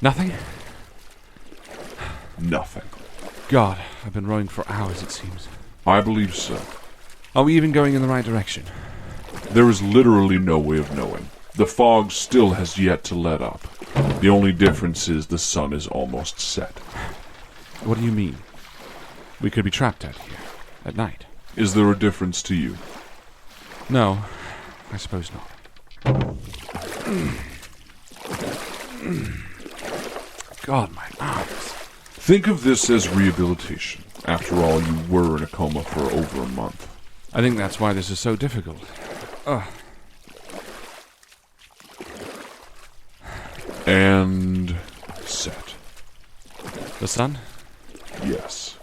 Nothing? Nothing. God, I've been rowing for hours, it seems. I believe so. Are we even going in the right direction? There is literally no way of knowing. The fog still has yet to let up. The only difference is the sun is almost set. What do you mean? We could be trapped out here, at night. Is there a difference to you? No, I suppose not. God, my arms. Think of this as rehabilitation. After all, you were in a coma for over a month. I think that's why this is so difficult. And set. The sun? Yes.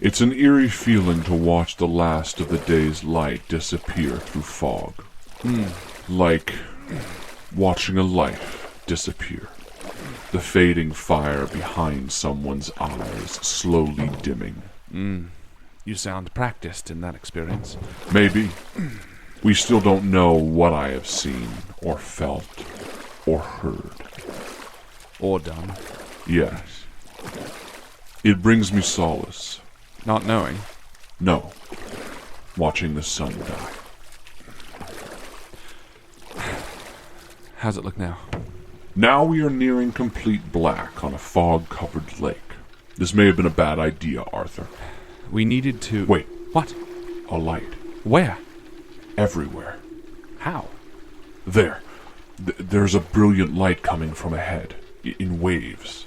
It's an eerie feeling to watch the last of the day's light disappear through fog. Like watching a life disappear. The fading fire behind someone's eyes slowly dimming. You sound practiced in that experience. Maybe. We still don't know what I have seen, or felt, or heard. Or done. Yes. It brings me solace. Not knowing. No. Watching the sun die. How's it look now? Now we are nearing complete black on a fog-covered lake. This may have been a bad idea, Arthur. We needed to... Wait. What? A light. Where? Everywhere. How? There. There's a brilliant light coming from ahead. In waves.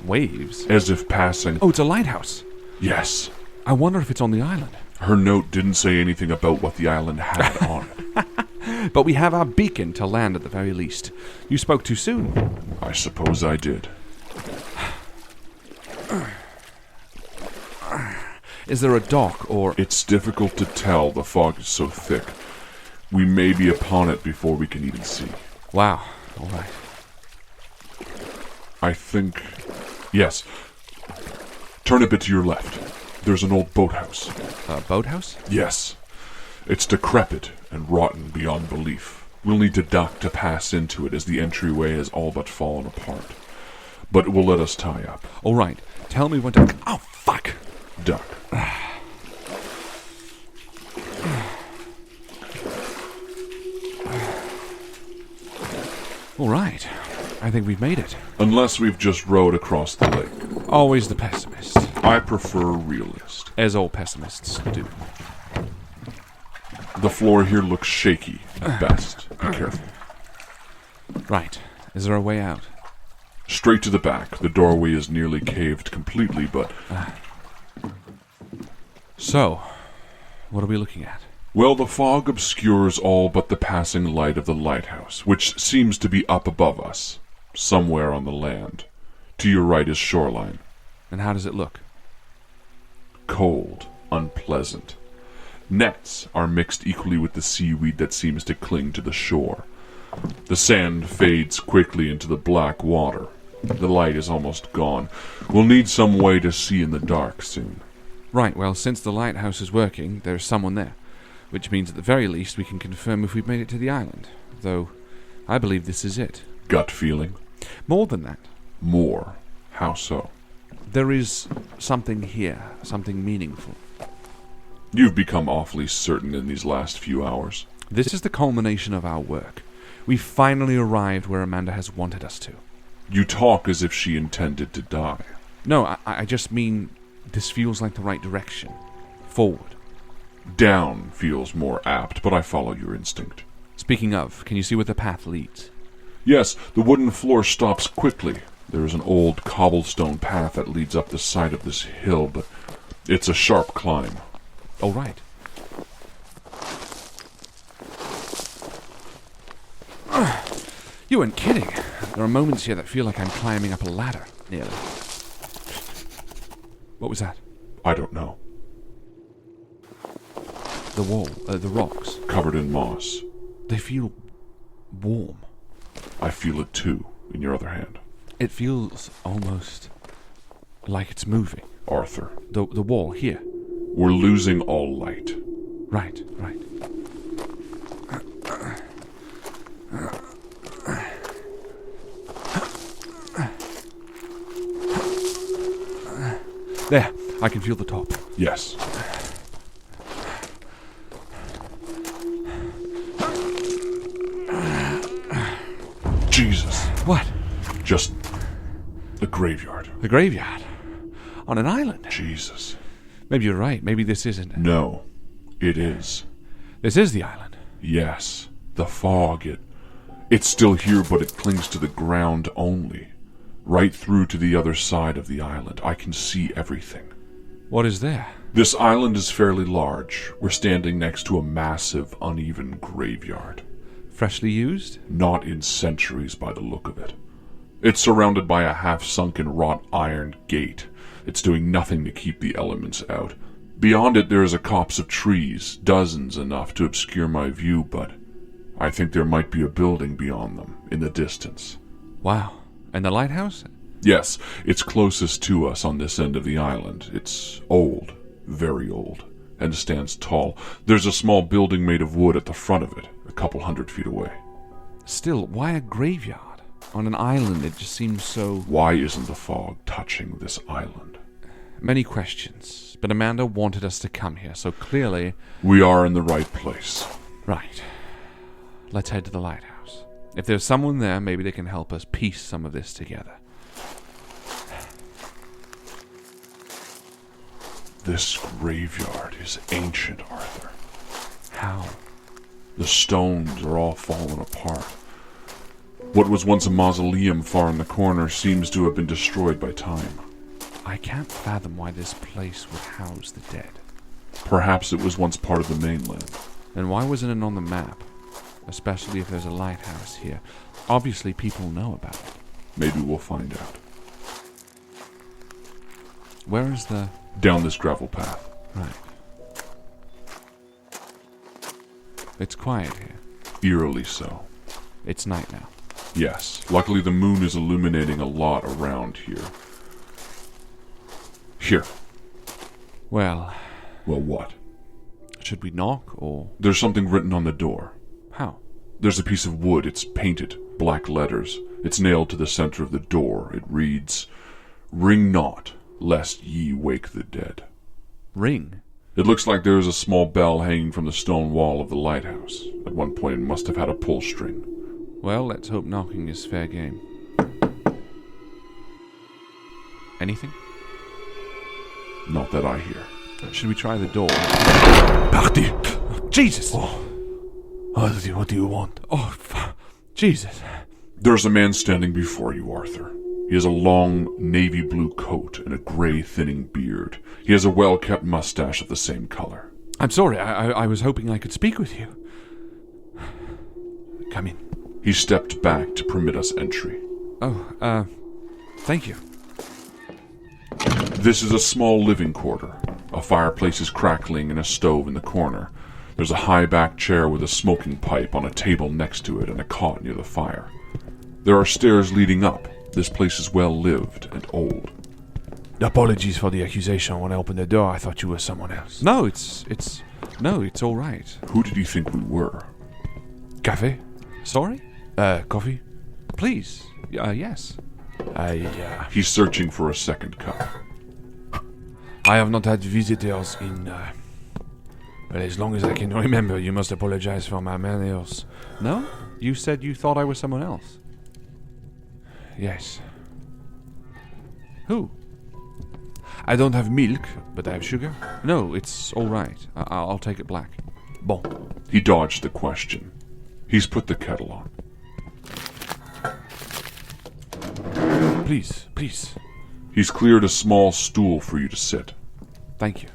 Waves? As if passing... Oh, it's a lighthouse. Yes. I wonder if it's on the island. Her note didn't say anything about what the island had on it. But we have our beacon to land at the very least. You spoke too soon. I suppose I did. Is there a dock or... It's difficult to tell. The fog is so thick. We may be upon it before we can even see. Wow. All right. I think... Yes. Turn a bit to your left. There's an old boathouse. A boathouse? Yes. It's decrepit and rotten beyond belief. We'll need to duck to pass into it as the entryway has all but fallen apart. But it will let us tie up. All right. Tell me when to... Oh, fuck! Duck. All right. I think we've made it. Unless we've just rowed across the lake. Always the pessimist. I prefer a realist. As all pessimists do. The floor here looks shaky at best. Be careful. Right. Is there a way out? Straight to the back. The doorway is nearly caved completely, but... So, what are we looking at? Well, the fog obscures all but the passing light of the lighthouse, which seems to be up above us, somewhere on the land. To your right is shoreline. And how does it look? Cold, unpleasant. Nets are mixed equally with the seaweed that seems to cling to the shore. The sand fades quickly into the black water. The light is almost gone. We'll need some way to see in the dark soon. Right, well, since the lighthouse is working, there's someone there. Which means at the very least we can confirm if we've made it to the island. Though, I believe this is it. Gut feeling? More than that. More. How so? There is something here, something meaningful. You've become awfully certain in these last few hours. This is the culmination of our work. We've finally arrived where Amanda has wanted us to. You talk as if she intended to die. No, I just mean this feels like the right direction. Forward. Down feels more apt, but I follow your instinct. Speaking of, can you see where the path leads? Yes, the wooden floor stops quickly. There is an old cobblestone path that leads up the side of this hill, but it's a sharp climb. Oh, right. You weren't kidding. There are moments here that feel like I'm climbing up a ladder, nearly. What was that? I don't know. The wall, the rocks. Covered in moss. They feel warm. I feel it too, in your other hand. It feels almost like it's moving. Arthur. The wall here. We're losing all light. Right, right. I can feel the top. Yes. Jesus. What? Just the graveyard. The graveyard? On an island? Jesus. Maybe you're right. Maybe this isn't. No, it is. This is the island. Yes. The fog, it's still here, but it clings to the ground only. Right through to the other side of the island. I can see everything. What is there? This island is fairly large. We're standing next to a massive, uneven graveyard. Freshly used? Not in centuries by the look of it. It's surrounded by a half-sunken wrought iron gate. It's doing nothing to keep the elements out. Beyond it there is a copse of trees, dozens enough to obscure my view, but I think there might be a building beyond them, in the distance. Wow. And the lighthouse? Yes, it's closest to us on this end of the island. It's old, very old, and stands tall. There's a small building made of wood at the front of it, a couple 100 feet away. Still, why a graveyard? On an island, it just seems so... Why isn't the fog touching this island? Many questions, but Amanda wanted us to come here, so clearly... We are in the right place. Right. Let's head to the lighthouse. If there's someone there, maybe they can help us piece some of this together. This graveyard is ancient, Arthur. How? The stones are all fallen apart. What was once a mausoleum far in the corner seems to have been destroyed by time. I can't fathom why this place would house the dead. Perhaps it was once part of the mainland. And why wasn't it on the map? Especially if there's a lighthouse here. Obviously people know about it. Maybe we'll find out. Where is the... Down this gravel path. Right. It's quiet here. Eerily so. It's night now. Yes. Luckily the moon is illuminating a lot around here. Here. Well... Well, what? Should we knock, or... There's something written on the door. How? There's a piece of wood. It's painted. Black letters. It's nailed to the center of the door. It reads, "Ring not, lest ye wake the dead." Ring? It looks like there is a small bell hanging from the stone wall of the lighthouse. At one point it must have had a pull string. Well, let's hope knocking is fair game. Anything? Not that I hear. Should we try the door? Parte! Jesus! Oh. What do you want? Oh, Jesus. There's a man standing before you, Arthur. He has a long navy blue coat and a gray thinning beard. He has a well-kept mustache of the same color. I'm sorry, I was hoping I could speak with you. Come in. He stepped back to permit us entry. Oh, thank you. This is a small living quarter. A fireplace is crackling and a stove in the corner. There's a high-backed chair with a smoking pipe on a table next to it and a cot near the fire. There are stairs leading up. This place is well-lived and old. Apologies for the accusation. When I opened the door, I thought you were someone else. No, it's all right. Who did you think we were? Cafe? Sorry? Coffee? Please. Yes. He's searching for a second cup. I have not had visitors in, well, as long as I can remember. You must apologize for my manners. No? You said you thought I was someone else. Yes. Who? I don't have milk, but I have sugar. No, it's all right. I'll take it black. Bon. He dodged the question. He's put the kettle on. Please, please. He's cleared a small stool for you to sit. Thank you.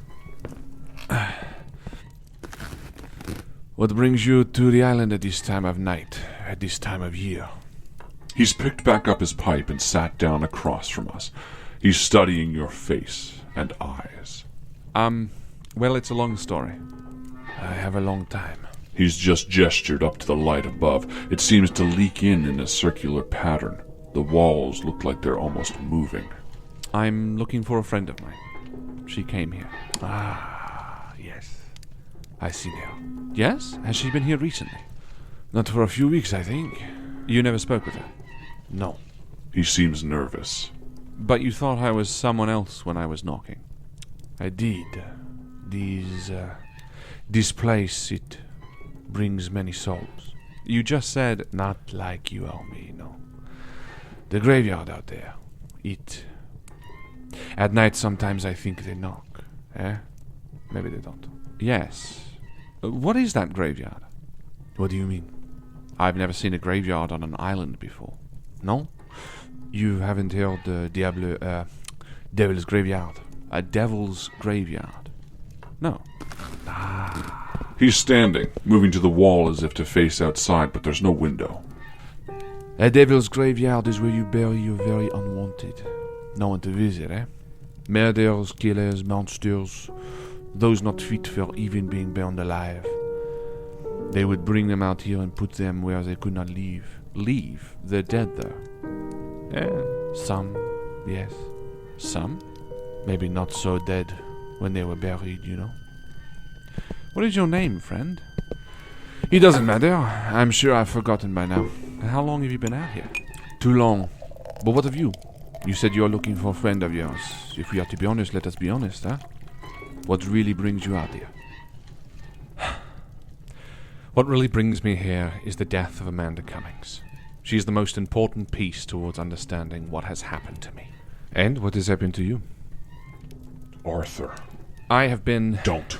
What brings you to the island at this time of night, at this time of year? He's picked back up his pipe and sat down across from us. He's studying your face and eyes. Well, it's a long story. I have a long time. He's just gestured up to the light above. It seems to leak in a circular pattern. The walls look like they're almost moving. I'm looking for a friend of mine. She came here. Ah, yes. I see now. Yes? Has she been here recently? Not for a few weeks, I think. You never spoke with her? No. He seems nervous. But you thought I was someone else when I was knocking? I did. This place, it brings many souls. You just said, Not like you or me, no. The graveyard out there, it... At night, sometimes I think they knock. Maybe they don't. yes. What is that graveyard? What do you mean? I've never seen a graveyard on an island before. No? You haven't heard the Devil's Graveyard? A devil's graveyard? No. He's standing, moving to the wall as if to face outside, but there's no window. A Devil's Graveyard is where you bury your very unwanted. No one to visit, Murderers, killers, monsters, those not fit for even being burned alive. They would bring them out here and put them where they could not leave. Leave? They're dead, though. Some, yes. Some? Maybe not so dead when they were buried, you know. What is your name, friend? It doesn't matter. I'm sure I've forgotten by now. And how long have you been out here? Too long. But what of you? You said you're looking for a friend of yours. If we are to be honest, let us be honest, What really brings you out here? What really brings me here is the death of Amanda Cummings. She is the most important piece towards understanding what has happened to me. And what has happened to you? Arthur. I have been... Don't.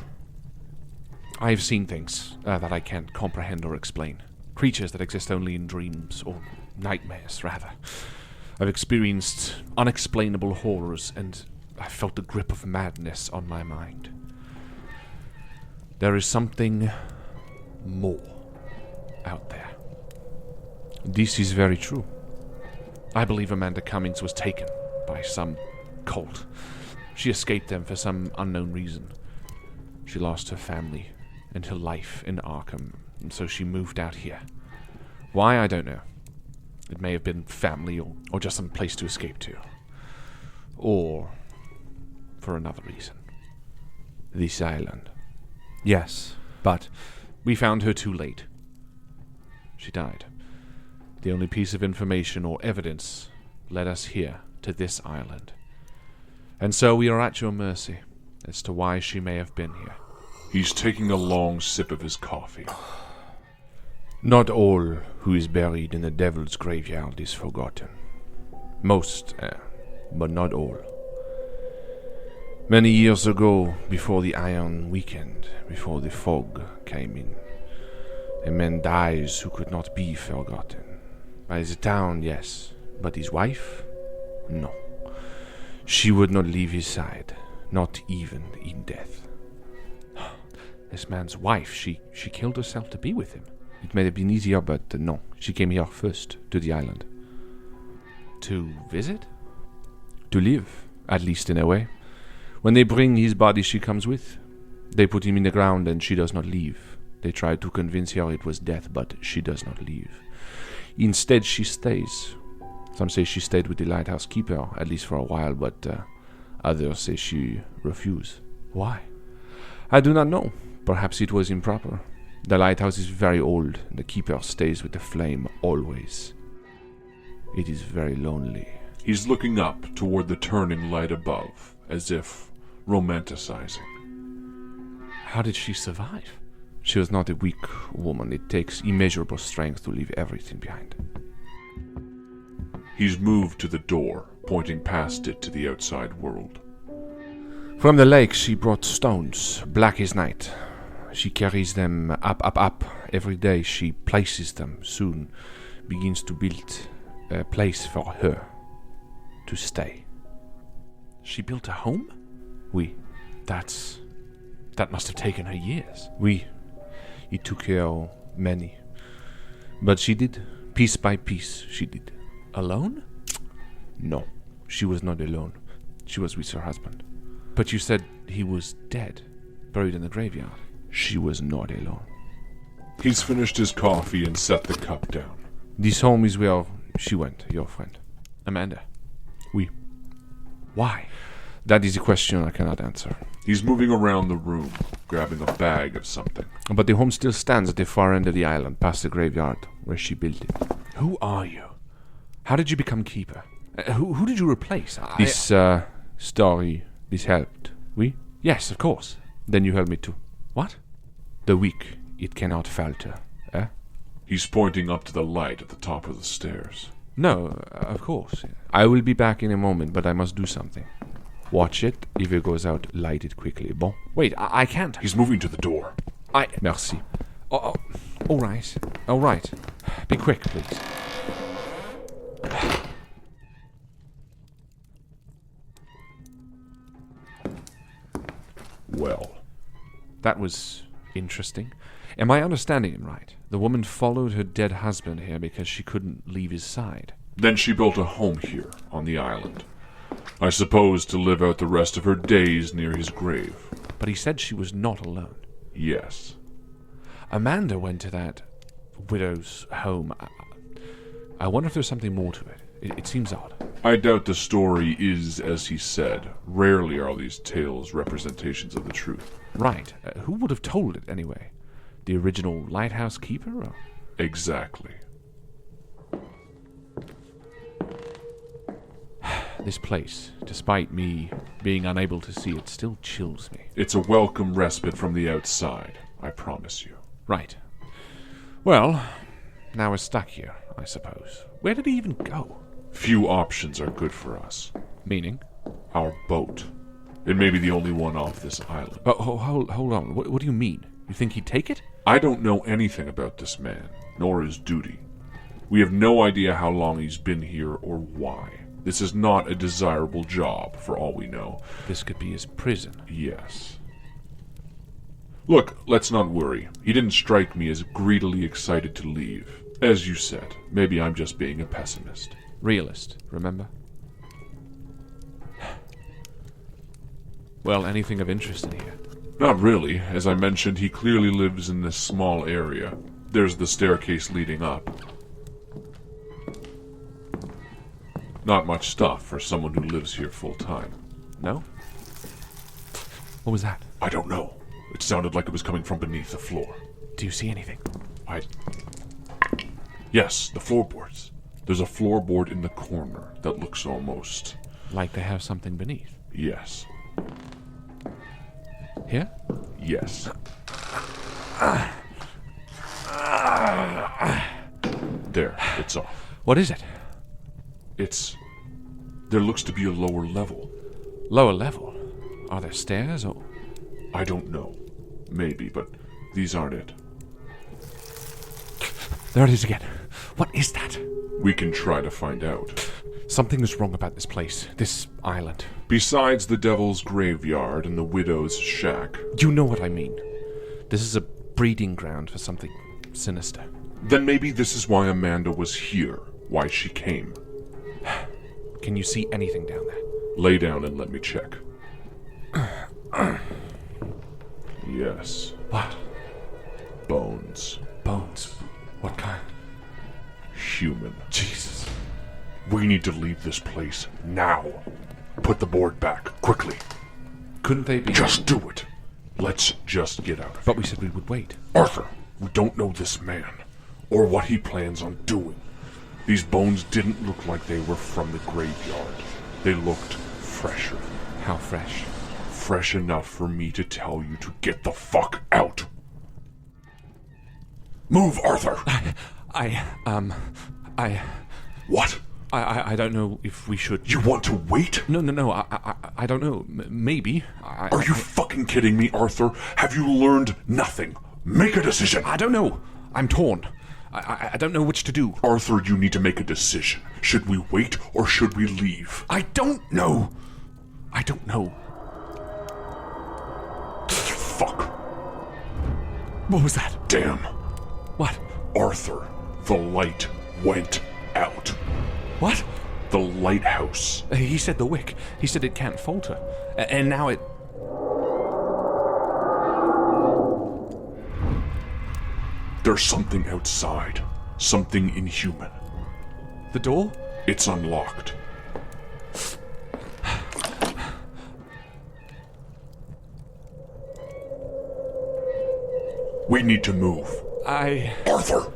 I have seen things that I can't comprehend or explain. Creatures that exist only in dreams, or nightmares, rather. I've experienced unexplainable horrors, and I felt the grip of madness on my mind. There is something more out there. This is very true. I believe Amanda Cummings was taken by some cult. She escaped them for some unknown reason. She lost her family and her life in Arkham, and so she moved out here. Why, I don't know. It may have been family or just some place to escape to. Or for another reason. This island. Yes, but we found her too late. She died. The only piece of information or evidence led us here to this island. And so we are at your mercy as to why she may have been here. He's taking a long sip of his coffee. Not all who is buried in the Devil's Graveyard is forgotten. Most, but not all. Many years ago, before the Iron Weekend, before the fog came in, a man dies who could not be forgotten. By the town, yes, but his wife? No. She would not leave his side, not even in death. This man's wife, she killed herself to be with him. It may have been easier, but no. She came here first, to the island. To visit? To live, at least in a way. When they bring his body, she comes with. They put him in the ground and she does not leave. They tried to convince her it was death, but she does not leave. Instead, she stays. Some say she stayed with the lighthouse keeper, at least for a while, but others say she refused. Why? I do not know. Perhaps it was improper. The lighthouse is very old, and the keeper stays with the flame always. It is very lonely. He's looking up toward the turning light above, as if romanticizing. How did she survive? She was not a weak woman. It takes immeasurable strength to leave everything behind. He's moved to the door, pointing past it to the outside world. From the lake she brought stones, black as night. She carries them up. Every day she places them, soon begins to build a place for her to stay. She built a home? Oui. That must have taken her years. Oui. It took her many. But she did. Piece by piece, she did. Alone? No. She was not alone. She was with her husband. But you said he was dead, buried in the graveyard. She was not alone. He's finished his coffee and set the cup down. This home is where she went, your friend. Amanda? Oui. Why? That is a question I cannot answer. He's moving around the room, grabbing a bag of something. But the home still stands at the far end of the island, past the graveyard, where she built it. Who are you? How did you become keeper? Who did you replace? This story, this helped, oui? Yes, of course. Then you help me to... What? The weak, it cannot falter, eh? He's pointing up to the light at the top of the stairs. No, of course. I will be back in a moment, but I must do something. Watch it. If it goes out, light it quickly. Bon. Wait, I can't. He's moving to the door. Merci. Oh, all right. All right. Be quick, please. Well, That was interesting. Am I understanding him right? The woman followed her dead husband here because she couldn't leave his side. then she built a home here on the island. I suppose to live out the rest of her days near his grave. But he said she was not alone. Yes. Amanda went to that widow's home. I wonder if there's something more to it. It seems odd. I doubt the story is as he said. Rarely are these tales representations of the truth. Right. Who would have told it, anyway? The original lighthouse keeper? Or? Exactly. This place, despite me being unable to see it, still chills me. It's a welcome respite from the outside, I promise you. Right. Well, now we're stuck here, I suppose. Where did he even go? Few options are good for us. Meaning? Our boat. It may be the only one off this island. Hold on. What do you mean? You think he'd take it? I don't know anything about this man, nor his duty. We have no idea how long he's been here or why. This is not a desirable job, for all we know. This could be his prison. Yes. Look, let's not worry. He didn't strike me as greedily excited to leave. As you said, maybe I'm just being a pessimist. Realist, remember? Well, anything of interest in here? Not really. As I mentioned, he clearly lives in this small area. There's the staircase leading up. Not much stuff for someone who lives here full time. No? What was that? I don't know. It sounded like it was coming from beneath the floor. Do you see anything? Yes, the floorboards. There's a floorboard in the corner that looks almost... Like they have something beneath. Yes. Here? Yes. There, it's off. What is it? There looks to be a lower level. Lower level? Are there stairs or... I don't know. Maybe, but these aren't it. There it is again. What is that? We can try to find out. Something is wrong about this place, this island. Besides the devil's graveyard and the widow's shack... You know what I mean. This is a breeding ground for something sinister. Then maybe this is why Amanda was here, why she came. Can you see anything down there? Lay down and let me check. Yes. What? Bones. Bones. What kind? Human. Jesus. We need to leave this place now. Put the board back, quickly. Couldn't they be... Just do it. Let's just get out of here. But we said we would wait. Arthur, we don't know this man, or what he plans on doing. These bones didn't look like they were from the graveyard. They looked fresher. How fresh? Fresh enough for me to tell you to get the fuck out. Move, Arthur! What? I don't know if we should... You want to wait? No, I don't know. Maybe. Are you fucking kidding me, Arthur? Have you learned nothing? Make a decision! I don't know. I'm torn. I don't know which to do. Arthur, you need to make a decision. Should we wait or should we leave? I don't know. I don't know. Fuck. What was that? Damn. What? Arthur, the light went out. What? The lighthouse. He said the wick. He said it can't falter. And now it... There's something outside. Something inhuman. The door? It's unlocked. We need to move. Arthur!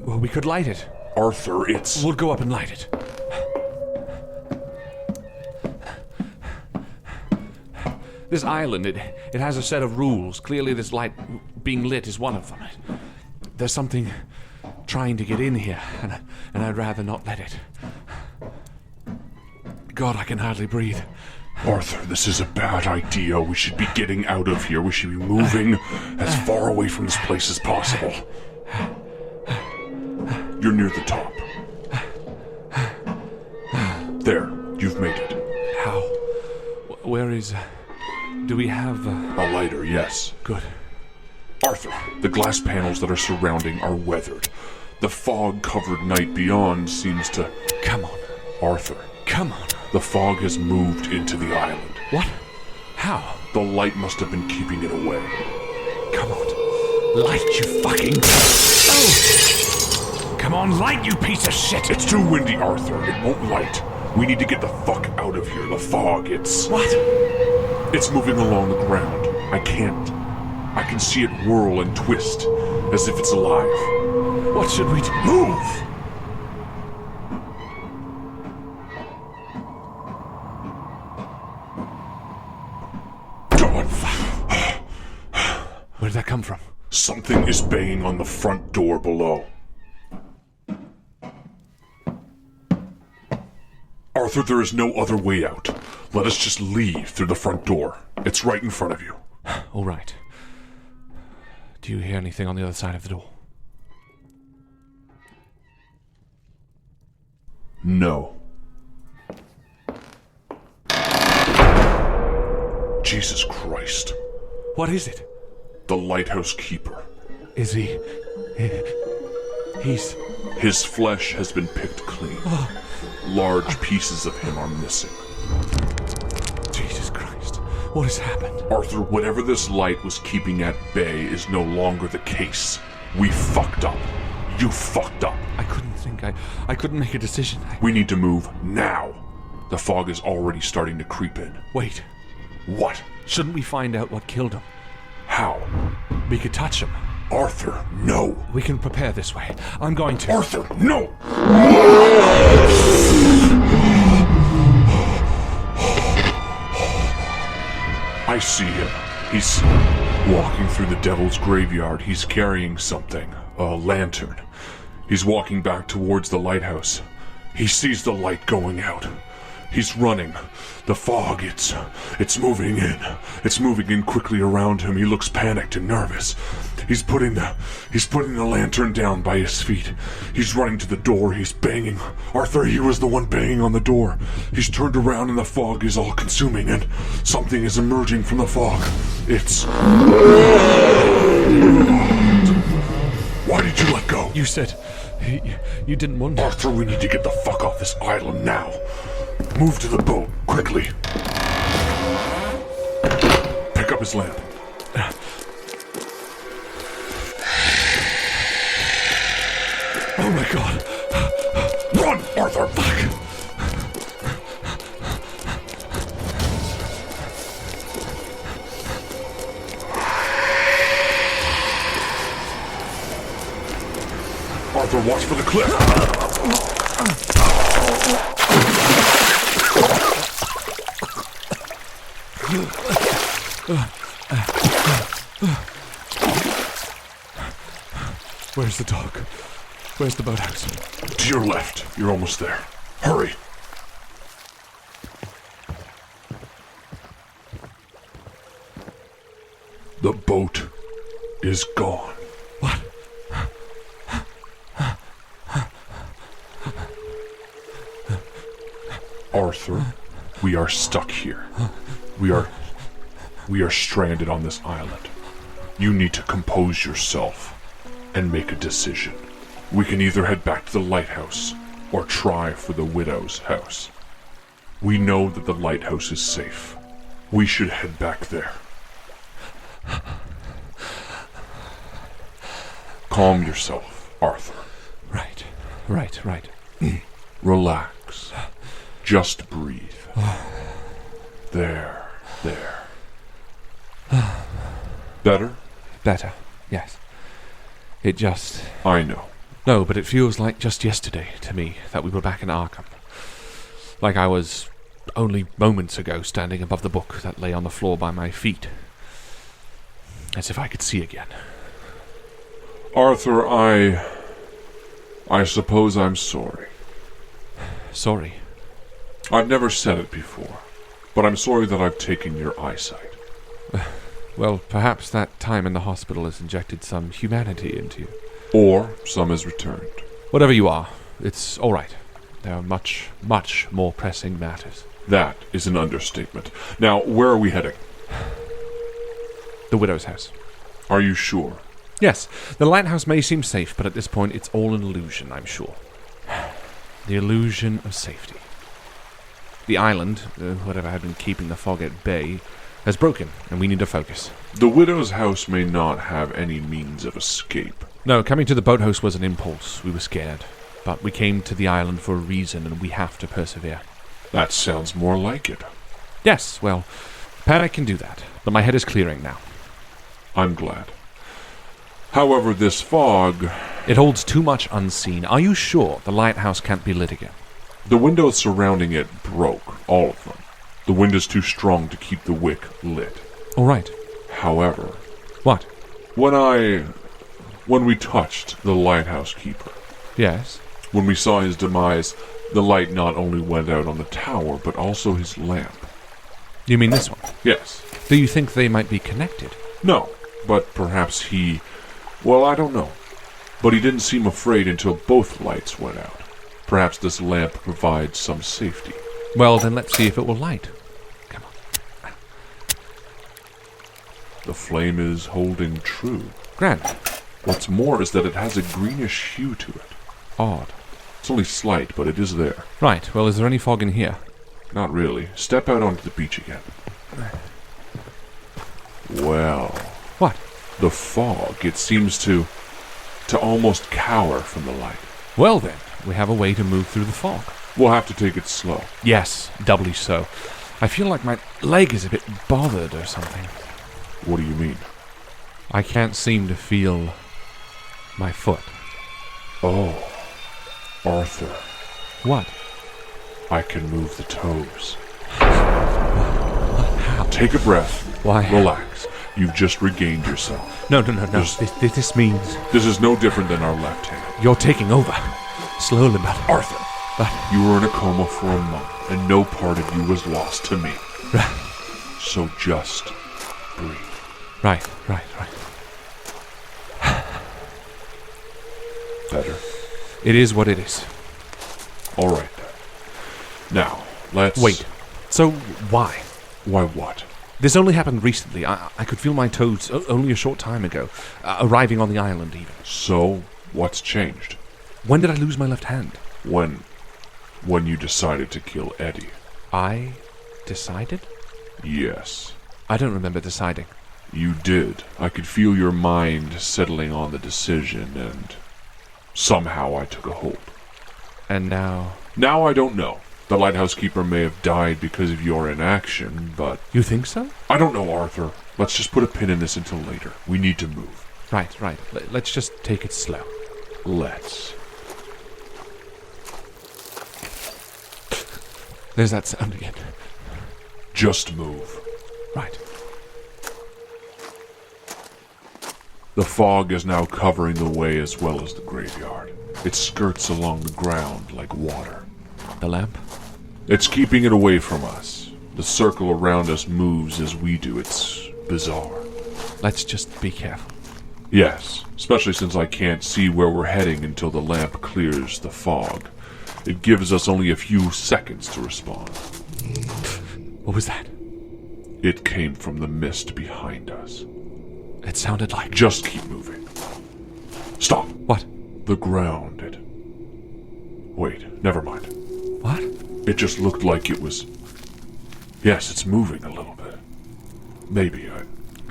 Well, we could light it. Arthur, it's... We'll go up and light it. This island, it has a set of rules. Clearly this light being lit is one of them. There's something trying to get in here, and I'd rather not let it. God, I can hardly breathe. Arthur, this is a bad idea. We should be getting out of here. We should be moving as far away from this place as possible. You're near the top. There, you've made it. How? Where is... do we have... A lighter, yes. Good. Arthur, the glass panels that are surrounding are weathered. The fog-covered night beyond seems to... Come on. Arthur. Come on. The fog has moved into the island. What? How? The light must have been keeping it away. Come on. Light, you fucking... Oh! Come on, light, you piece of shit! It's too windy, Arthur. It won't light. We need to get the fuck out of here. The fog, it's... What? It's moving along the ground. I can't. I can see it whirl and twist, as if it's alive. What should we do? Move! God. Where did that come from? Something is banging on the front door below. Arthur, there is no other way out. Let us just leave through the front door. It's right in front of you. All right. Do you hear anything on the other side of the door? No. Jesus Christ. What is it? The lighthouse keeper. Is he... He's... His flesh has been picked clean. Large pieces of him are missing. Jesus Christ. What has happened? Arthur, whatever this light was keeping at bay is no longer the case. We fucked up. You fucked up. I couldn't think. I couldn't make a decision. We need to move now. The fog is already starting to creep in. Wait. What? Shouldn't we find out what killed him? How? We could touch him. Arthur, no. We can prepare this way. I'm going to. Arthur, no! I see him. He's walking through the devil's graveyard. He's carrying something. A lantern. He's walking back towards the lighthouse. He sees the light going out. He's running. The fog, it's moving in. It's moving in quickly around him. He looks panicked and nervous. He's putting the lantern down by his feet. He's running to the door. He's banging. Arthur, he was the one banging on the door. He's turned around and the fog is all consuming and something is emerging from the fog. It's... Why did you let go? You said... You didn't want to. Arthur, we need to get the fuck off this island now. Move to the boat, quickly. Pick up his lamp. Oh my God. Run, Arthur! Fuck. Arthur, watch for the cliff. Where's the dog? Where's the boathouse? To your left. You're almost there. Hurry. The boat is gone. What? Arthur, we are stuck here. We are stranded on this island. You need to compose yourself and make a decision. We can either head back to the lighthouse or try for the widow's house. We know that the lighthouse is safe. We should head back there. Calm yourself, Arthur. Right. Relax. Just breathe. There. Better? Better, yes. It just... I know. No, but it feels like just yesterday to me that we were back in Arkham. Like I was only moments ago standing above the book that lay on the floor by my feet. As if I could see again. Arthur, I suppose I'm sorry. Sorry. I've never said it before, but I'm sorry that I've taken your eyesight. Well, perhaps that time in the hospital has injected some humanity into you. Or some has returned. Whatever you are, it's all right. There are much, much more pressing matters. That is an understatement. Now, where are we heading? The widow's house. Are you sure? Yes, the lighthouse may seem safe, but at this point it's all an illusion, I'm sure. The illusion of safety. The island, whatever had been keeping the fog at bay, has broken, and we need to focus. The widow's house may not have any means of escape. No, coming to the boathouse was an impulse. We were scared. But we came to the island for a reason, and we have to persevere. That sounds more like it. Yes, well, panic can do that, but my head is clearing now. I'm glad. However, this fog... It holds too much unseen. Are you sure the lighthouse can't be lit again? The windows surrounding it broke, all of them. The wind is too strong to keep the wick lit. All right. However... What? When we touched the lighthouse keeper... Yes? When we saw his demise, the light not only went out on the tower, but also his lamp. You mean this one? Yes. Do you think they might be connected? No, but perhaps he... Well, I don't know. But he didn't seem afraid until both lights went out. Perhaps this lamp provides some safety. Well, then let's see if it will light. Come on. The flame is holding true. Grand. What's more is that it has a greenish hue to it. Odd. It's only slight, but it is there. Right, well, is there any fog in here? Not really. Step out onto the beach again. Well... What? The fog, it seems to almost cower from the light. Well then, we have a way to move through the fog. We'll have to take it slow. Yes, doubly so. I feel like my leg is a bit bothered or something. What do you mean? I can't seem to feel my foot. Oh, Arthur. What? I can move the toes. How? Take a breath. Why? Relax. You've just regained yourself. No. This means... This is no different than our left hand. You're taking over. Slowly, but... Arthur, But... you were in a coma for a month, and no part of you was lost to me. So just breathe. Right. Better? It is what it is. All right, then. Now, let's... Wait. So, why? Why what? This only happened recently. I could feel my toes only a short time ago, arriving on the island even. So, what's changed? When did I lose my left hand? When you decided to kill Eddie. I decided? Yes. I don't remember deciding. You did. I could feel your mind settling on the decision, and somehow I took a hold. And now... Now I don't know. The lighthouse keeper may have died because of your inaction, but... You think so? I don't know, Arthur. Let's just put a pin in this until later. We need to move. Right. Let's just take it slow. Let's. There's that sound again. Just move. Right. The fog is now covering the way as well as the graveyard. It skirts along the ground like water. The lamp? It's keeping it away from us. The circle around us moves as we do. It's bizarre. Let's just be careful. Yes, especially since I can't see where we're heading until the lamp clears the fog. It gives us only a few seconds to respond. What was that? It came from the mist behind us. It sounded like... Just keep moving. Stop. What? The ground. Wait, never mind. What? It just looked like it was... Yes, it's moving a little bit. Maybe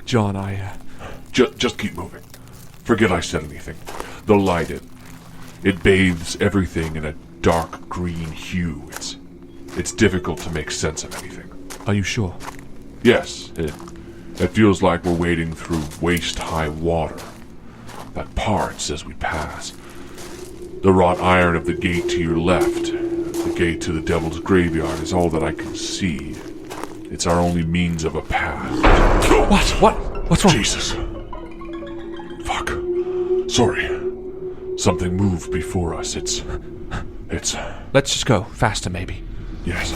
John, Just keep moving. Forget I said anything. The light, it bathes everything in a dark green hue. It's difficult to make sense of anything. Are you sure? Yes, it feels like we're wading through waist-high water that parts as we pass. The wrought iron of the gate to your left, the gate to the Devil's Graveyard is all that I can see. It's our only means of a path. What's wrong? Jesus. Fuck. Sorry. Something moved before us. It's... Let's just go. Faster, maybe. Yes.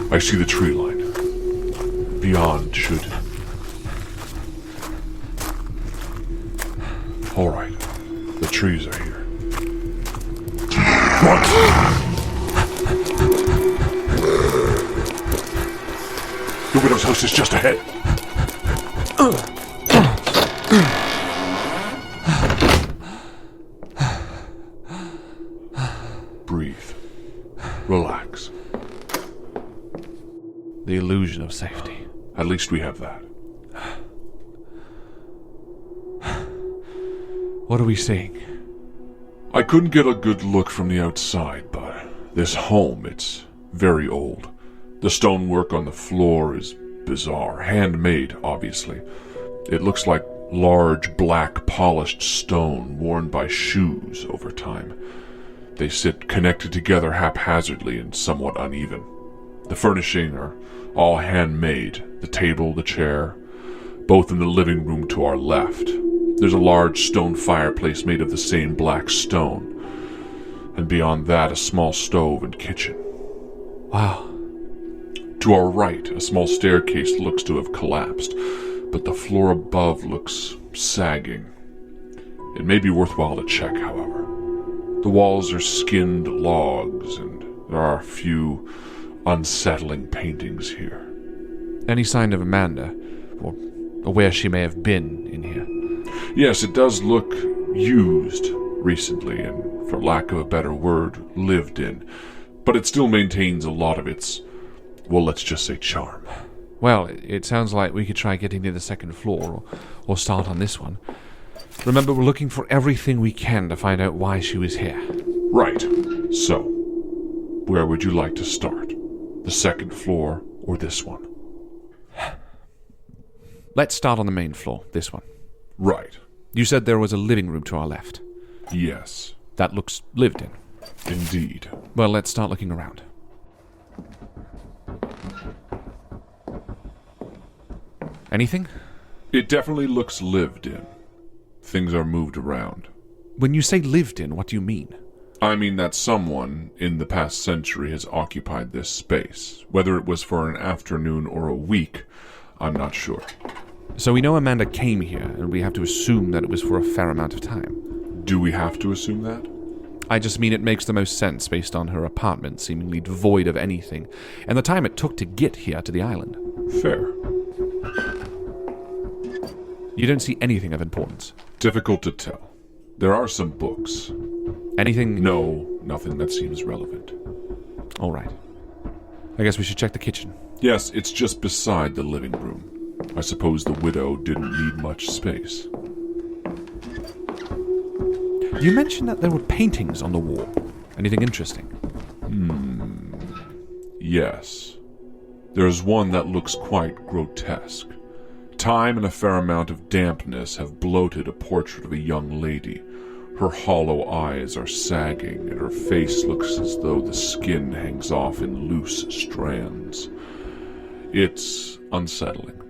I see the tree line. Beyond should... Alright. The trees are here. Run! The widow's house is just ahead. Breathe. Relax. The illusion of safety. At least we have that. What are we seeing? I couldn't get a good look from the outside, but this home, it's very old. The stonework on the floor is bizarre. Handmade, obviously. It looks like large, black, polished stone worn by shoes over time. They sit connected together haphazardly and somewhat uneven. The furnishing are all handmade. The table, the chair, both in the living room to our left. There's a large stone fireplace made of the same black stone. And beyond that, a small stove and kitchen. Wow. To our right, a small staircase looks to have collapsed, but the floor above looks sagging. It may be worthwhile to check, however. The walls are skinned logs, and there are a few unsettling paintings here. Any sign of Amanda, or where she may have been in here? Yes, it does look used recently, and for lack of a better word, lived in. But it still maintains a lot of its, well, let's just say charm. Well, it sounds like we could try getting to the second floor, or start on this one. Remember, we're looking for everything we can to find out why she was here. Right. So, where would you like to start? The second floor or this one? Let's start on the main floor, this one. Right. You said there was a living room to our left. Yes. That looks lived in. Indeed. Well, let's start looking around. Anything? It definitely looks lived in. Things are moved around. When you say lived in, what do you mean? I mean that someone in the past century has occupied this space. Whether it was for an afternoon or a week, I'm not sure. So we know Amanda came here, and we have to assume that it was for a fair amount of time. Do we have to assume that? I just mean it makes the most sense based on her apartment seemingly devoid of anything, and the time it took to get here to the island. Fair. You don't see anything of importance? Difficult to tell. There are some books. Anything? No, nothing that seems relevant. All right. I guess we should check the kitchen. Yes, it's just beside the living room. I suppose the widow didn't need much space. You mentioned that there were paintings on the wall. Anything interesting? Yes. There's one that looks quite grotesque. Time and a fair amount of dampness have bloated a portrait of a young lady. Her hollow eyes are sagging, and her face looks as though the skin hangs off in loose strands. It's unsettling.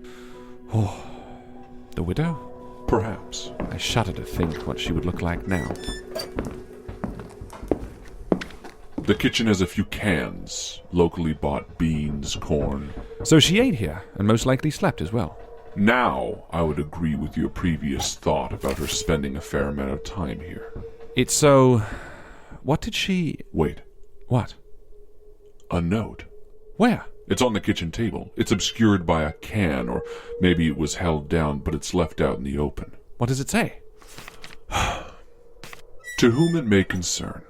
Oh, the widow? Perhaps. I shudder to think what she would look like now. The kitchen has a few cans, locally bought beans, corn. So she ate here, and most likely slept as well. Now, I would agree with your previous thought about her spending a fair amount of time here. It's so... What did she... Wait. What? A note. Where? It's on the kitchen table. It's obscured by a can, or maybe it was held down, but it's left out in the open. What does it say? To whom it may concern,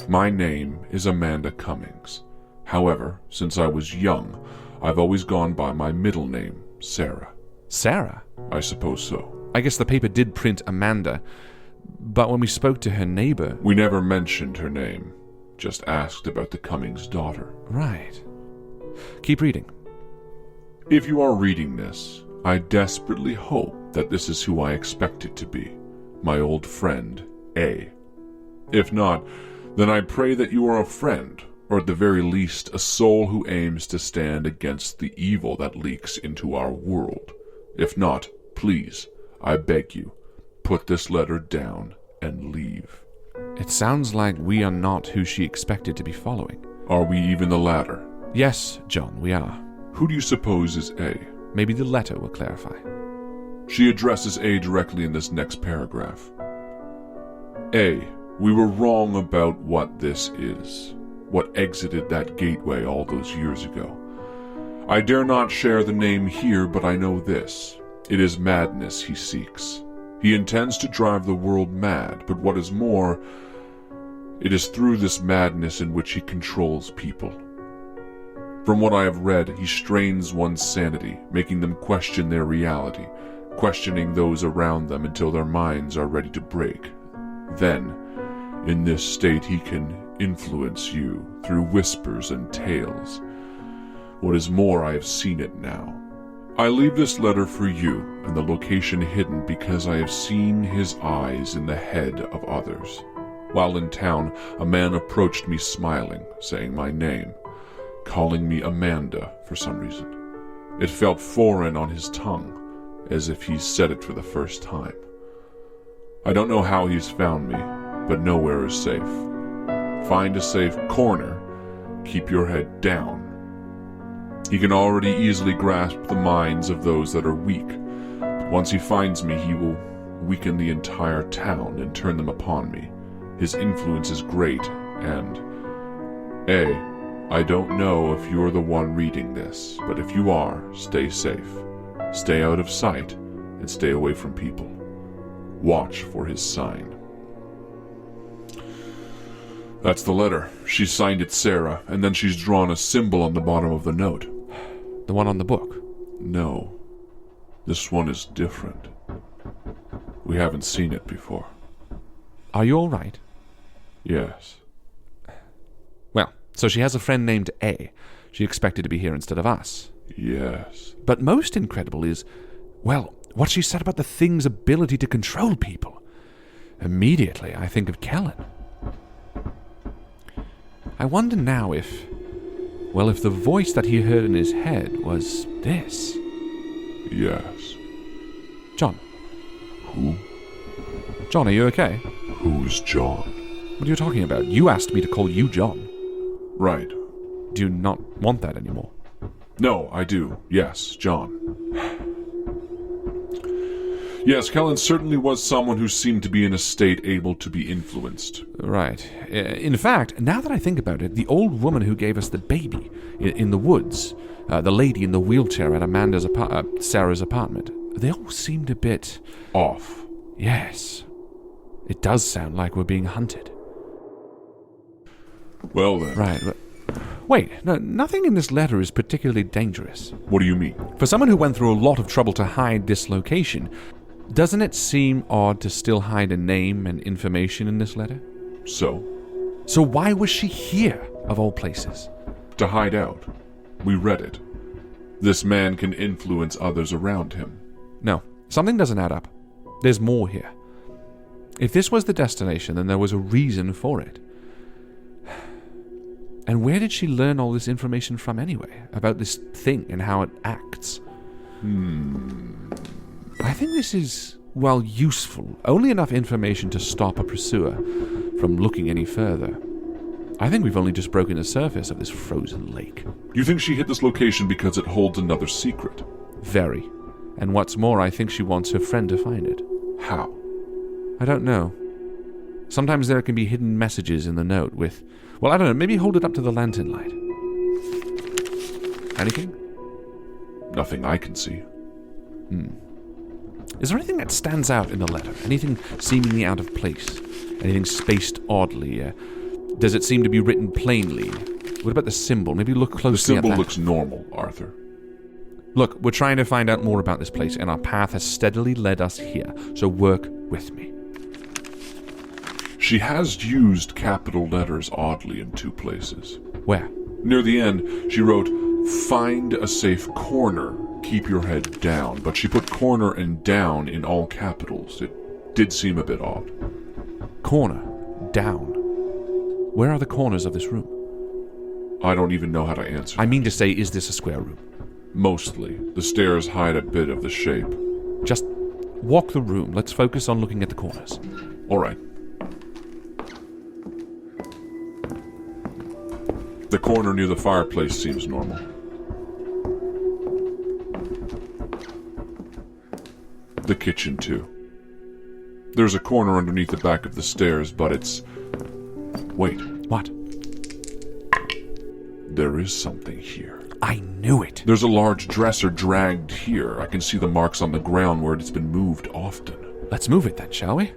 my name is Amanda Cummings. However, since I was young, I've always gone by my middle name, Sarah. Sarah? I suppose so. I guess the paper did print Amanda, but when we spoke to her neighbor... We never mentioned her name, just asked about the Cummings daughter. Right. Keep reading. If you are reading this, I desperately hope that this is who I expect it to be, my old friend, A. If not, then I pray that you are a friend, or at the very least, a soul who aims to stand against the evil that leaks into our world. If not, please, I beg you, put this letter down and leave. It sounds like we are not who she expected to be following. Are we even the latter? Yes, John, we are. Who do you suppose is A? Maybe the letter will clarify. She addresses A directly in this next paragraph. A, we were wrong about what this is, what exited that gateway all those years ago. I dare not share the name here, but I know this. It is madness he seeks. He intends to drive the world mad, but what is more, it is through this madness in which he controls people. From what I have read, he strains one's sanity, making them question their reality, questioning those around them until their minds are ready to break. Then, in this state, he can influence you through whispers and tales. What is more, I have seen it now. I leave this letter for you, and the location hidden because I have seen his eyes in the head of others. While in town, a man approached me smiling, saying my name, calling me Amanda for some reason. It felt foreign on his tongue, as if he said it for the first time. I don't know how he's found me, but nowhere is safe. Find a safe corner, keep your head down. He can already easily grasp the minds of those that are weak, but once he finds me, he will weaken the entire town and turn them upon me. His influence is great, and I don't know if you're the one reading this, but if you are, stay safe. Stay out of sight, and stay away from people. Watch for his sign. That's the letter. She signed it Sarah, and then she's drawn a symbol on the bottom of the note. The one on the book? No. This one is different. We haven't seen it before. Are you all right? Yes. Well, so she has a friend named A. She expected to be here instead of us. Yes. But most incredible is, well, what she said about the thing's ability to control people. Immediately, I think of Kellen. I wonder now if the voice that he heard in his head was this. Yes. John. Who? John, are you okay? Who's John? What are you talking about? You asked me to call you John. Right. Do you not want that anymore? No, I do. Yes, John. Yes, Kellen certainly was someone who seemed to be in a state able to be influenced. Right. In fact, now that I think about it, the old woman who gave us the baby in the woods, the lady in the wheelchair at Sarah's apartment, they all seemed a bit... off. Yes. It does sound like we're being hunted. Well then. Right. Wait, no, nothing in this letter is particularly dangerous. What do you mean? For someone who went through a lot of trouble to hide this location, doesn't it seem odd to still hide a name and information in this letter? So why was she here, of all places? To hide out. We read it. This man can influence others around him. No, something doesn't add up. There's more here. If this was the destination, then there was a reason for it. And where did she learn all this information from anyway, about this thing and how it acts? I think this is, well, useful. Only enough information to stop a pursuer from looking any further. I think we've only just broken the surface of this frozen lake. You think she hit this location because it holds another secret? Very. And what's more, I think she wants her friend to find it. How? I don't know. Sometimes there can be hidden messages in the note with... Well, I don't know, maybe hold it up to the lantern light. Anything? Nothing I can see. Is there anything that stands out in the letter? Anything seemingly out of place? Anything spaced oddly? Does it seem to be written plainly? What about the symbol? Maybe look closely The symbol at that. looks normal, Arthur. Look, we're trying to find out more about this place, and our path has steadily led us here, so work with me. She has used capital letters oddly in two places. Where? Near the end, she wrote, "Find a safe corner, keep your head down," but she put corner and down in all capitals. It did seem a bit odd. Corner. Down. Where are the corners of this room? I don't even know how to answer. I mean to say, is this a square room? Mostly. The stairs hide a bit of the shape. Just walk the room. Let's focus on looking at the corners. All right. The corner near the fireplace seems normal. The kitchen, too. There's a corner underneath the back of the stairs, but it's... Wait. What? There is something here. I knew it. There's a large dresser dragged here. I can see the marks on the ground where it's been moved often. Let's move it then, shall we?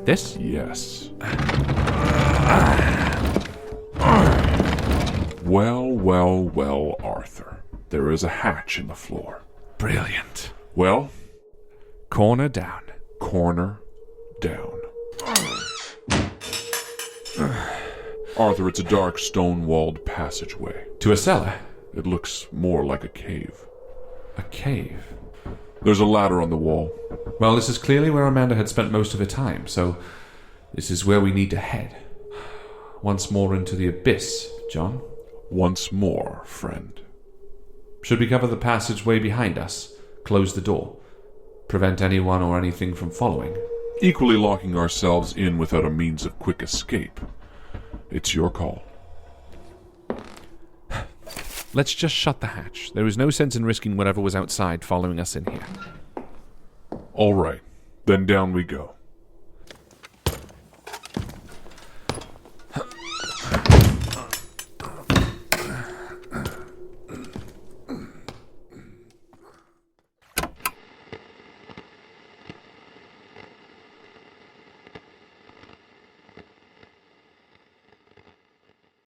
This? Yes. Well, Arthur. There is a hatch in the floor. Brilliant. Well? Corner down. Corner down. Arthur, it's a dark stone-walled passageway. To a cellar? It looks more like a cave. A cave? There's a ladder on the wall. Well, this is clearly where Amanda had spent most of her time, so this is where we need to head. Once more into the abyss, John. Once more, friend. Should we cover the passageway behind us? Close the door? Prevent anyone or anything from following? Equally locking ourselves in without a means of quick escape. It's your call. Let's just shut the hatch. There is no sense in risking whatever was outside following us in here. All right. Then down we go.